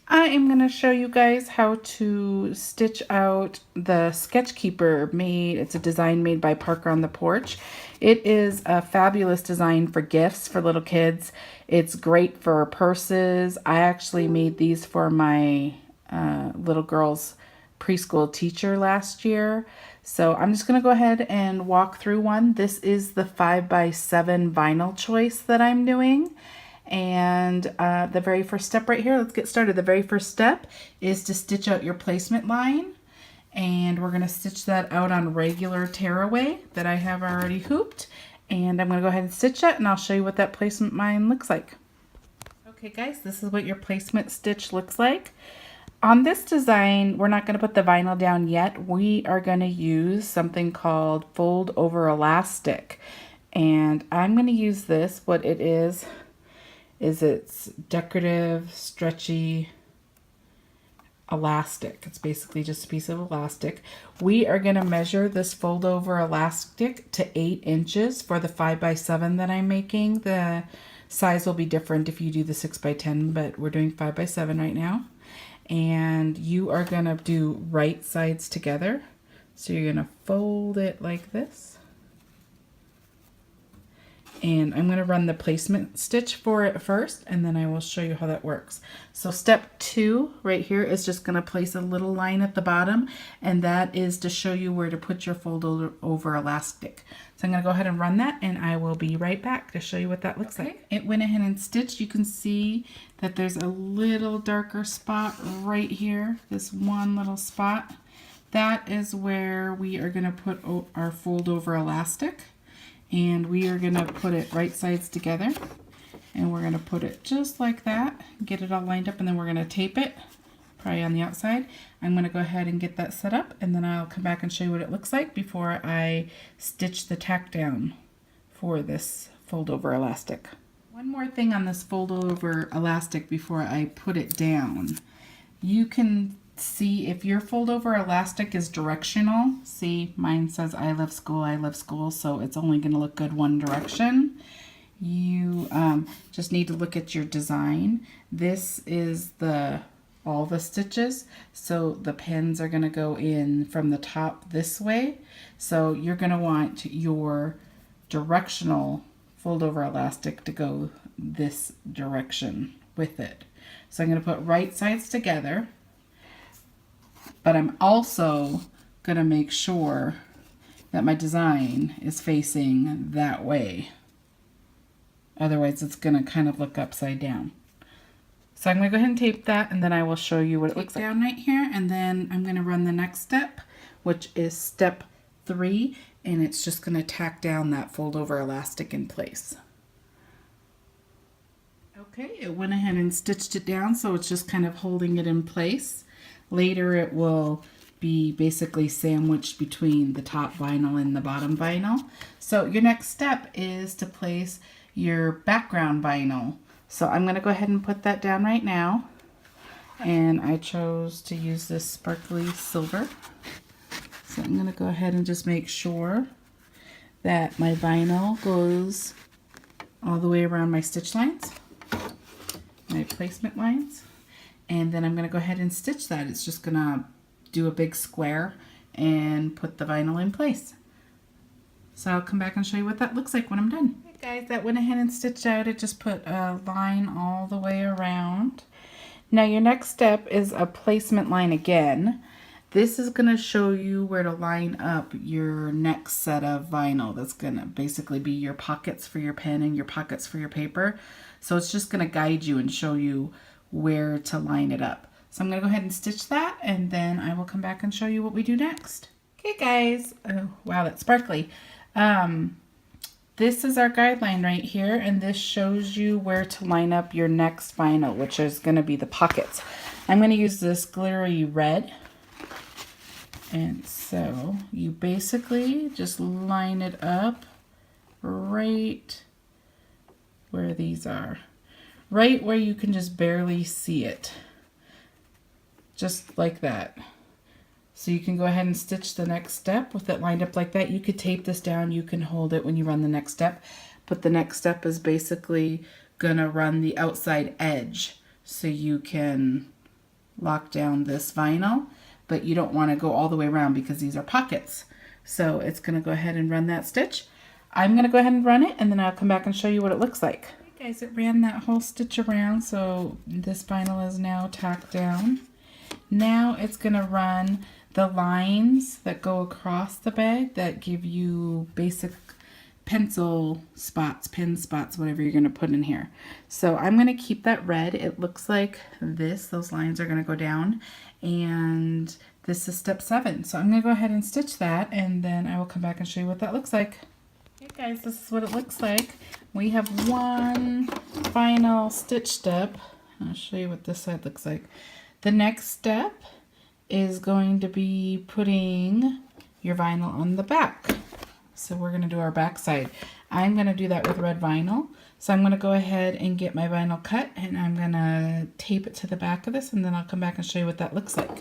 I am going to show you guys how to stitch out the sketch keeper made. It's a design made by Parker on the Porch. It is a fabulous design for gifts for little kids. It's great for purses. I actually made these for my little girl's preschool teacher last year. So I'm just going to go ahead and walk through one. This is the 5x7 vinyl choice that I'm doing. And the very first step right here, let's get started. The very first step is to stitch out your placement line. And we're going to stitch that out on regular tearaway that I have already hooped. And I'm going to go ahead and stitch that, and I'll show you what that placement line looks like. Okay guys, this is what your placement stitch looks like. On this design, we're not going to put the vinyl down yet. We are going to use something called fold over elastic. And I'm going to use this. What it is it's decorative, stretchy elastic. It's basically just a piece of elastic. We are going to measure this fold over elastic to 8 inches for the 5x7 that I'm making. The size will be different if you do the 6x10, but we're doing 5x7 right now. And you are going to do right sides together. So you're going to fold it like this. And I'm going to run the placement stitch for it first, and then I will show you how that works. So step 2 right here is just going to place a little line at the bottom, and that is to show you where to put your fold over elastic. So I'm going to go ahead and run that, and I will be right back to show you what that looks like. It went ahead and stitched. You can see that there's a little darker spot right here, this one little spot. That is where we are going to put our fold over elastic. And we are going to put it right sides together, and we're going to put it just like that, get it all lined up, and then we're going to tape it probably on the outside. I'm going to go ahead and get that set up, and then I'll come back and show you what it looks like before I stitch the tack down for this fold over elastic. One more thing on this fold over elastic before I put it down. You can see if your fold over elastic is directional. See, mine says I love school, so it's only going to look good one direction. You just need to look at your design. This is all the stitches, so the pins are going to go in from the top this way. So you're going to want your directional fold over elastic to go this direction with it. So I'm going to put right sides together. But I'm also going to make sure that my design is facing that way. Otherwise, it's going to kind of look upside down. So I'm going to go ahead and tape that, and then I will show you what it looks like. Down right here, and then I'm going to run the next step, which is step 3, and it's just going to tack down that fold over elastic in place. Okay, it went ahead and stitched it down, so it's just kind of holding it in place. Later it will be basically sandwiched between the top vinyl and the bottom vinyl. So your next step is to place your background vinyl. So I'm going to go ahead and put that down right now. And I chose to use this sparkly silver. So I'm going to go ahead and just make sure that my vinyl goes all the way around my stitch lines, my placement lines. And then I'm going to go ahead and stitch that. It's just going to do a big square and put the vinyl in place. So I'll come back and show you what that looks like when I'm done. Okay guys, that went ahead and stitched out. It just put a line all the way around. Now your next step is a placement line again. This is going to show you where to line up your next set of vinyl. That's going to basically be your pockets for your pen and your pockets for your paper. So it's just going to guide you and show you where to line it up. So I'm going to go ahead and stitch that, and then I will come back and show you what we do next. Okay guys, oh wow, that's sparkly. This is our guideline right here, and this shows you where to line up your next vinyl, which is going to be the pockets. I'm going to use this glittery red, and so you basically just line it up right where these are. Right where you can just barely see it. Just like that. So you can go ahead and stitch the next step with it lined up like that. You could tape this down. You can hold it when you run the next step. But the next step is basically going to run the outside edge so you can lock down this vinyl, but you don't want to go all the way around because these are pockets. So it's going to go ahead and run that stitch. I'm going to go ahead and run it, and then I'll come back and show you what it looks like. Okay, guys, it ran that whole stitch around, so this vinyl is now tacked down. Now it's going to run the lines that go across the bag that give you basic pencil spots, pin spots, whatever you're going to put in here. So I'm going to keep that red. It looks like this. Those lines are going to go down, and this is step 7. So I'm going to go ahead and stitch that, and then I will come back and show you what that looks like. Okay guys, this is what it looks like. We have one final stitch step. I'll show you what this side looks like. The next step is going to be putting your vinyl on the back. So we're going to do our back side. I'm going to do that with red vinyl. So I'm going to go ahead and get my vinyl cut, and I'm going to tape it to the back of this, and then I'll come back and show you what that looks like.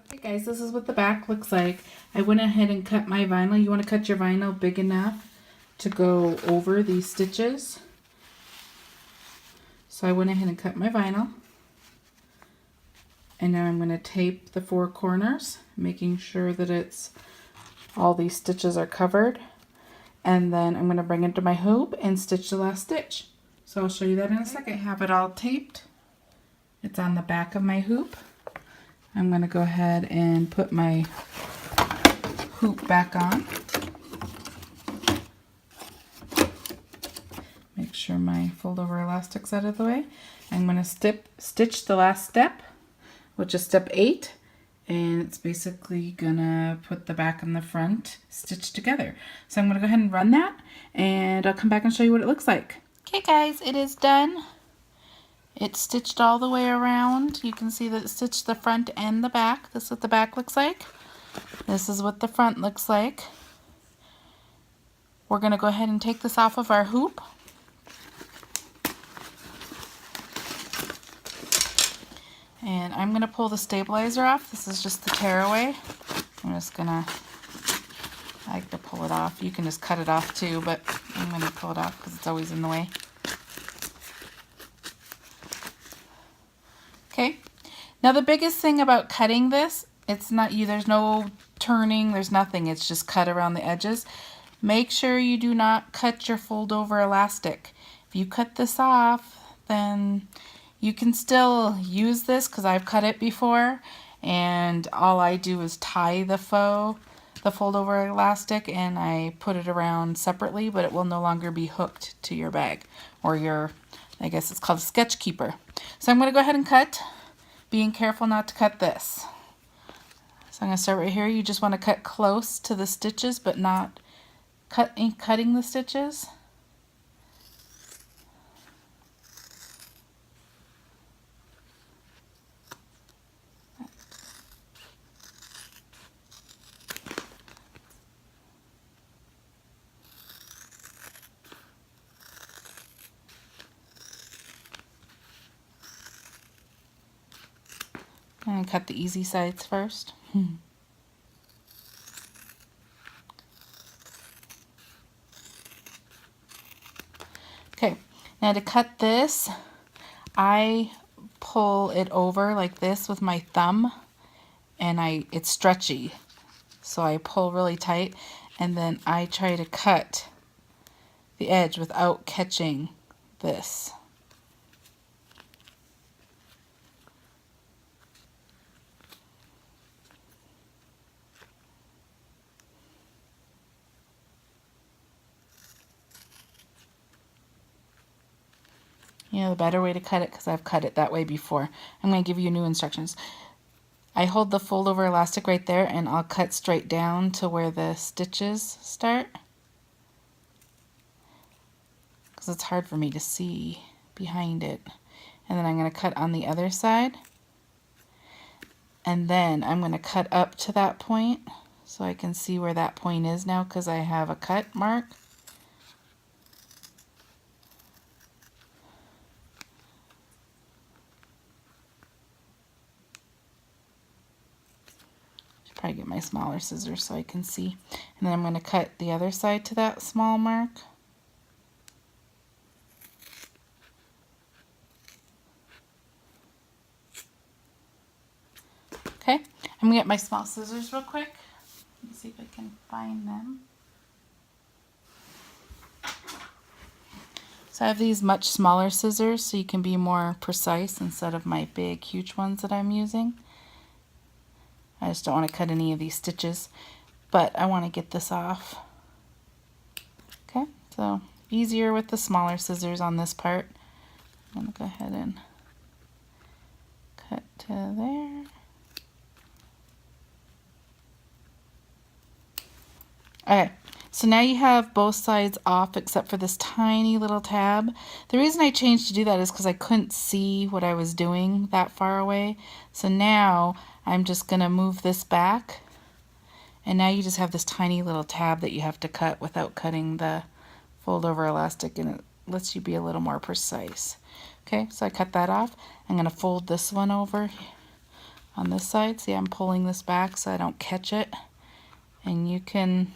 Okay guys, this is what the back looks like. I went ahead and cut my vinyl. You want to cut your vinyl big enough to go over these stitches. So I went ahead and cut my vinyl. And now I'm going to tape the 4 corners, making sure that it's all these stitches are covered. And then I'm going to bring it to my hoop and stitch the last stitch. So I'll show you that in a second. I have it all taped. It's on the back of my hoop. I'm going to go ahead and put my hoop back on. Make sure my fold over elastic's out of the way. I'm going to stitch the last step, which is step 8, and it's basically gonna put the back and the front stitched together. So I'm gonna go ahead and run that, and I'll come back and show you what it looks like. Okay guys, it is done. It's stitched all the way around. You can see that it stitched the front and the back. This is what the back looks like. This is what the front looks like. We're gonna go ahead and take this off of our hoop. And I'm going to pull the stabilizer off. This is just the tearaway. I'm just going to, I like to pull it off. You can just cut it off too, but I'm going to pull it off because it's always in the way. Okay. Now the biggest thing about cutting this, it's not there's no turning, there's nothing. It's just cut around the edges. Make sure you do not cut your fold over elastic. If you cut this off, then you can still use this because I've cut it before, and all I do is tie the fold over elastic, and I put it around separately, but it will no longer be hooked to your bag or your, I guess it's called a sketch keeper. So I'm going to go ahead and cut, being careful not to cut this. So I'm going to start right here. You just want to cut close to the stitches, but not cutting the stitches. And cut the easy sides first. Okay, now to cut this, I pull it over like this with my thumb, and it's stretchy. So I pull really tight, and then I try to cut the edge without catching this. You know the better way to cut it because I've cut it that way before. I'm going to give you new instructions. I hold the fold over elastic right there, and I'll cut straight down to where the stitches start, because it's hard for me to see behind it. And then I'm going to cut on the other side, and then I'm going to cut up to that point so I can see where that point is now because I have a cut mark. Probably get my smaller scissors so I can see. And then I'm going to cut the other side to that small mark. I'm gonna get my small scissors real quick. Let me see if I can find them. So I have these much smaller scissors so you can be more precise instead of my big, huge ones that I'm using. I just don't want to cut any of these stitches, but I want to get this off. Okay, so easier with the smaller scissors on this part. I'm going to go ahead and cut to there. Okay, so now you have both sides off except for this tiny little tab. The reason I changed to do that is because I couldn't see what I was doing that far away. So now I'm just going to move this back. And now you just have this tiny little tab that you have to cut without cutting the fold over elastic, and it lets you be a little more precise. Okay, so I cut that off. I'm going to fold this one over on this side. See, I'm pulling this back so I don't catch it. And you can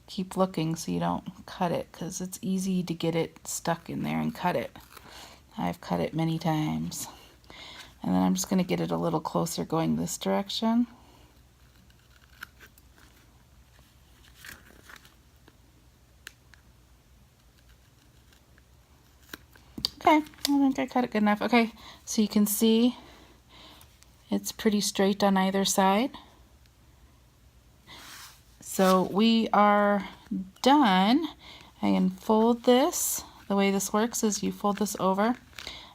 keep looking so you don't cut it, because it's easy to get it stuck in there and cut it. I've cut it many times. And then I'm just going to get it a little closer going this direction. Okay, I think I cut it good enough. Okay, so you can see it's pretty straight on either side. So we are done. I can fold this. The way this works is you fold this over.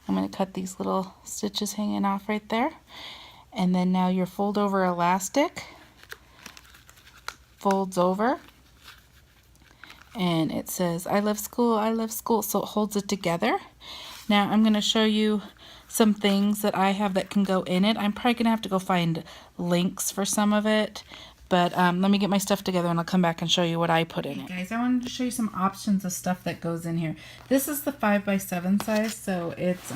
I'm going to cut these little stitches hanging off right there. And then now your fold over elastic folds over. And it says, I love school, I love school. So it holds it together. Now I'm going to show you some things that I have that can go in it. I'm probably going to have to go find links for some of it. But let me get my stuff together and I'll come back and show you what I put in it. Guys, I wanted to show you some options of stuff that goes in here. This is the 5x7 size, so it's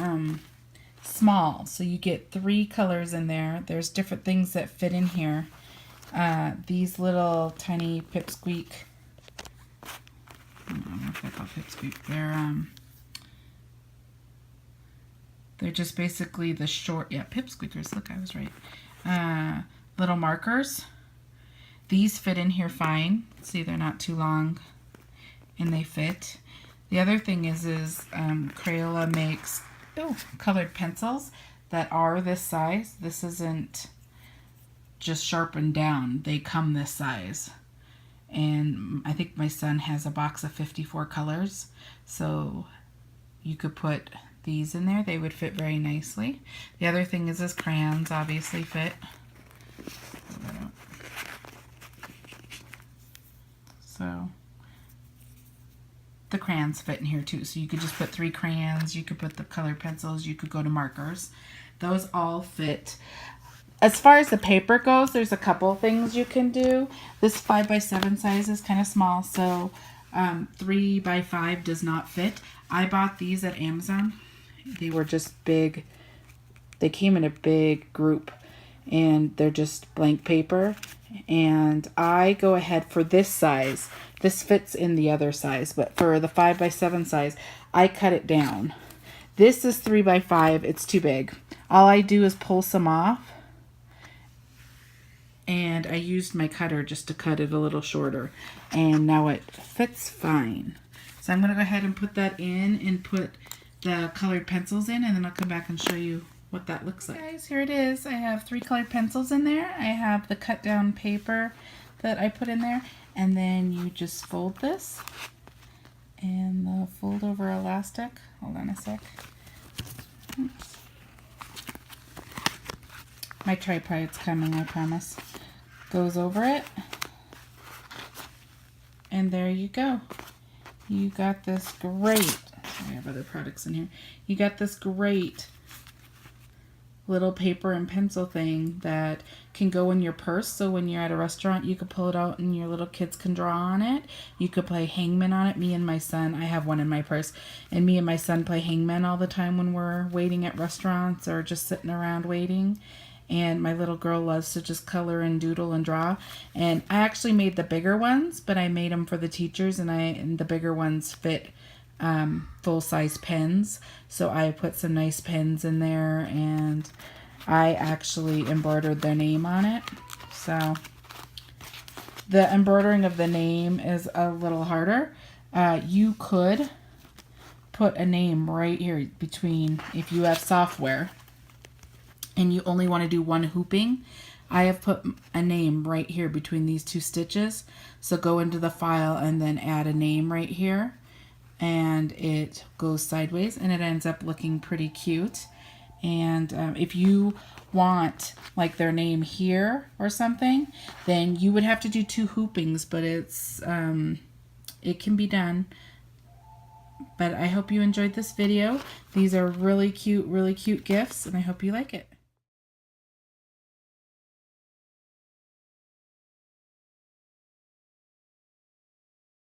small. So you get 3 colors in there. There's different things that fit in here. These little tiny pipsqueak. I don't know if they're called pipsqueak. They're just basically the short, pipsqueakers. Look, I was right. Little markers. These fit in here fine. See, they're not too long and they fit. The other thing is Crayola makes colored pencils that are this size. This isn't just sharpened down. They come this size. And I think my son has a box of 54 colors. So you could put these in there. They would fit very nicely. The other thing is crayons obviously fit. So the crayons fit in here too. So you could just put 3 crayons, you could put the colored pencils, you could go to markers. Those all fit. As far as the paper goes, there's a couple things you can do. This 5x7 size is kind of small, so 3x5 does not fit. I bought these at Amazon. They were just big. They came in a big group, and they're just blank paper. And I go ahead for this size. This fits in the other size, but for the 5x7 size, I cut it down. This is 3x5. It's too big. All I do is pull some off, and I used my cutter just to cut it a little shorter, and now it fits fine. So I'm going to go ahead and put that in and put the colored pencils in, and then I'll come back and show you what that looks like. Guys, here it is. I have 3 colored pencils in there. I have the cut down paper that I put in there, and then you just fold this and the fold over elastic. Hold on a sec. My tripod's coming, I promise. Goes over it, and there you go. You got this great, I have other products in here. You got this great little paper and pencil thing that can go in your purse, so when you're at a restaurant you could pull it out and your little kids can draw on it. You could play hangman on it. Me and my son, I have one in my purse, and me and my son play hangman all the time when we're waiting at restaurants or just sitting around waiting. And my little girl loves to just color and doodle and draw. And I actually made the bigger ones, but I made them for the teachers, and the bigger ones fit full-size pens. So I put some nice pens in there, and I actually embroidered their name on it. So the embroidering of the name is a little harder. You could put a name right here between, if you have software and you only want to do one hooping, I have put a name right here between these two stitches. So go into the file and then add a name right here, and it goes sideways and it ends up looking pretty cute. And if you want like their name here or something, then you would have to do 2 hoopings, but it's it can be done. But I hope you enjoyed this video. These are really cute gifts, and I hope you like it.